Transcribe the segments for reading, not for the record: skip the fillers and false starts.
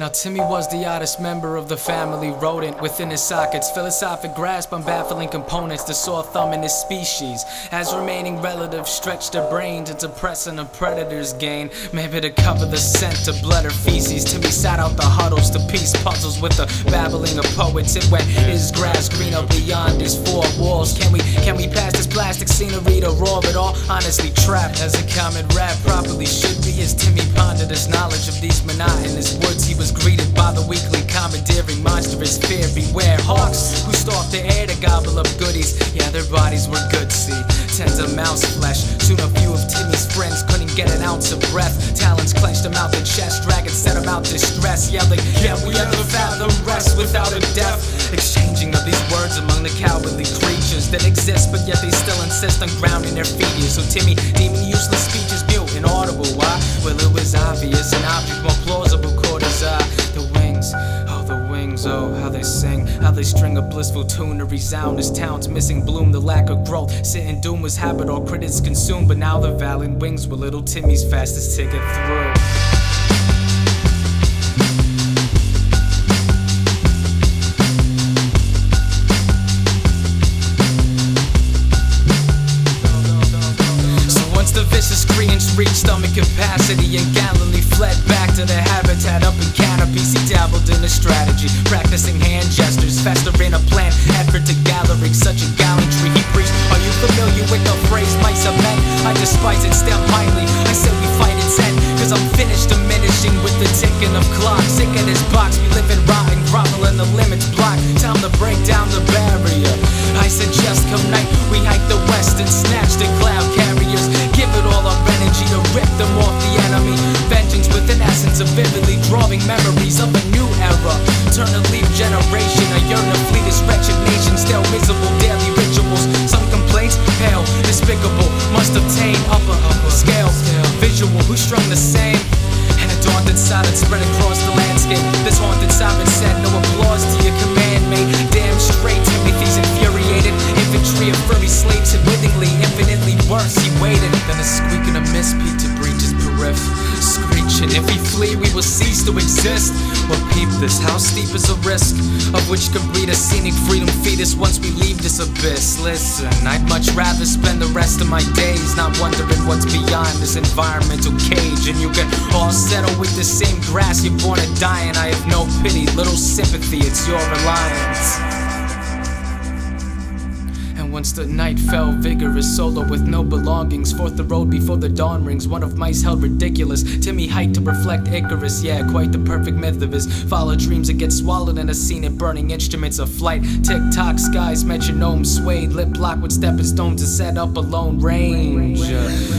Now Timmy was the oddest member of the family, rodent within his sockets, philosophic grasp on baffling components, the sore thumb in his species, as remaining relatives stretch their brains into pressing a predator's gain, maybe to cover the scent of blood or feces. Timmy sat out the huddles to piece puzzles with the babbling of poets. It went, is grass greener beyond his four walls? Can we pass this plastic scenery to raw it all? Honestly trapped as a common rap properly should be, as Timmy pondered his knowledge of these monotonous woods. He was greeted by the weekly commandeering, monstrous fear. Beware hawks who stalk the air to gobble up goodies. Yeah, their bodies were good, see, tender mouse flesh. Soon a few of Timmy's friends couldn't get an ounce of breath. Talons clenched him out the chest, dragons set him out distress, yelling, yeah, we ever fathom rest without a death. Exchanging of these words among the cowardly creatures that exist, but yet they still insist on grounding their feet here. So Timmy, deeming useless speech is mute, inaudible. Why? Well, it was obvious, an object more plausible caught his eye. The wings, oh, how they sing, how they string a blissful tune to resound his town's missing bloom. The lack of growth, sitting doom was habit all critics consumed, but now the valiant wings were little Timmy's fastest ticket through. The vicious screams reached stomach capacity and gallantly fled back to their habitat up in canopies. He dabbled in a strategy, practicing hand gestures, festering a plan, effort to gathering such a gallantry. He preached, are you familiar with the phrase mice are men? I despise it, step mildly. I said we fight its end, cause I'm finished diminishing with the ticking of clocks. Sick in this box, we live in rotten, groveling the limits blocked. Time to break down the barrier. I suggest come night, we hike the west and snatch the cloud carriers. Give it all our energy to rip them off the enemy. Vengeance with an essence of vividly drawing memories of a new era. Turn to leave generation, I yearn to flee this wretched nation. Still miserable daily rituals, some complaints, hell, despicable. Must obtain upper scale, visual, who strung the same? And a daunted silence spread across the landscape. This haunted siren said, no applause to your command, mate. Damn straight, Timothy's infuriated. Infantry of furry slaves had willingly, infinitely worse. He waited, then a squeaking of mispeak to breach his periph. Screeching, if we flee, we will cease to exist. Well, peep this, how steep is a risk, of which can breed a scenic freedom fetus once we leave this abyss. Listen, I'd much rather spend the rest of my days not wondering what's beyond this environmental cage. And you can all settle with the same grass you're born to die in. I have no pity, little sympathy, it's your reliance. Once the night fell, vigorous solo with no belongings, forth the road before the dawn rings. One of mice held ridiculous. Timmy hiked to reflect Icarus. Yeah, quite the perfect myth of his. Follow dreams that get swallowed in a scene of burning instruments of flight. Tick-tock skies, metronome swayed. Lip blocked with stepping stones to set up a lone range.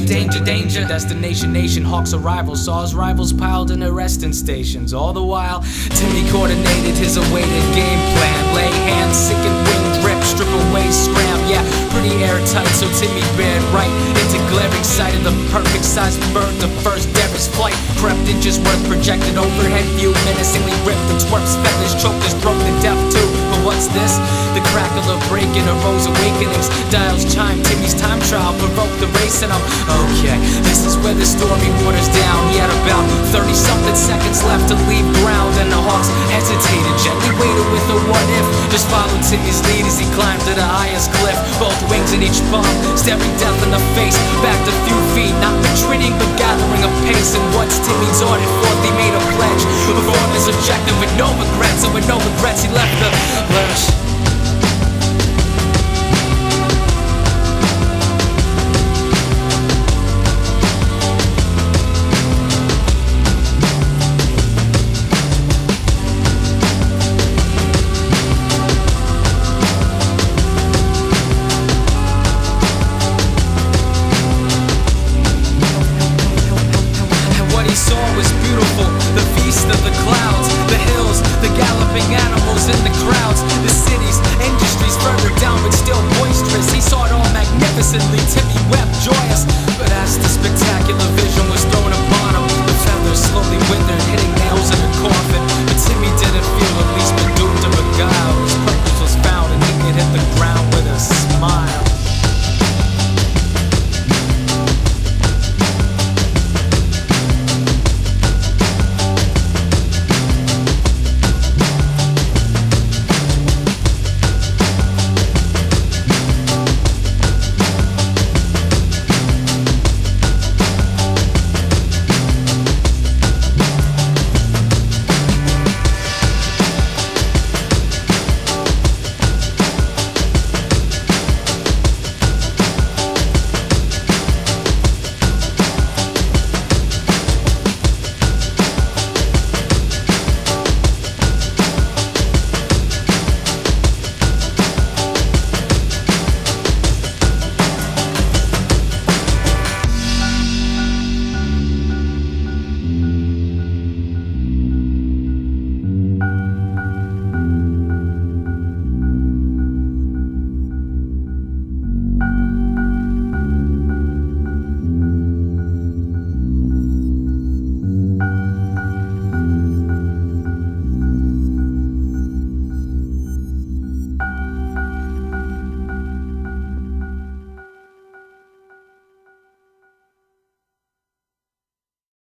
Danger, danger, destination nation. Hawks arrival, saws rivals piled in their resting stations. All the while, Timmy coordinated his awaited game plan. Lay hands, sick and wing grip, strip away, scram. Yeah, pretty airtight, so Timmy bared right into glaring sight of the perfect size bird. The first Devil's flight crept inches worth, projected overhead view, menacingly ripped the twerp's feathers, choked his throat to death too. But what's this? The crackle of breaking arose awakenings. Dials chime, Timmy's time trial provoked the race, and I'm okay. This is where the story waters down. He had about 30-something seconds left to leave ground, and the Hawks hesitated, gently waited with a what if. Just followed Timmy's lead as he climbed to the highest cliff. Both wings in each palm, staring death in the face. Back a few feet, not retreating but gathering a pace. And what's Timmy's ordered forth, he made a pledge. Perform his objective with no regrets, and with no regrets he left the ledge.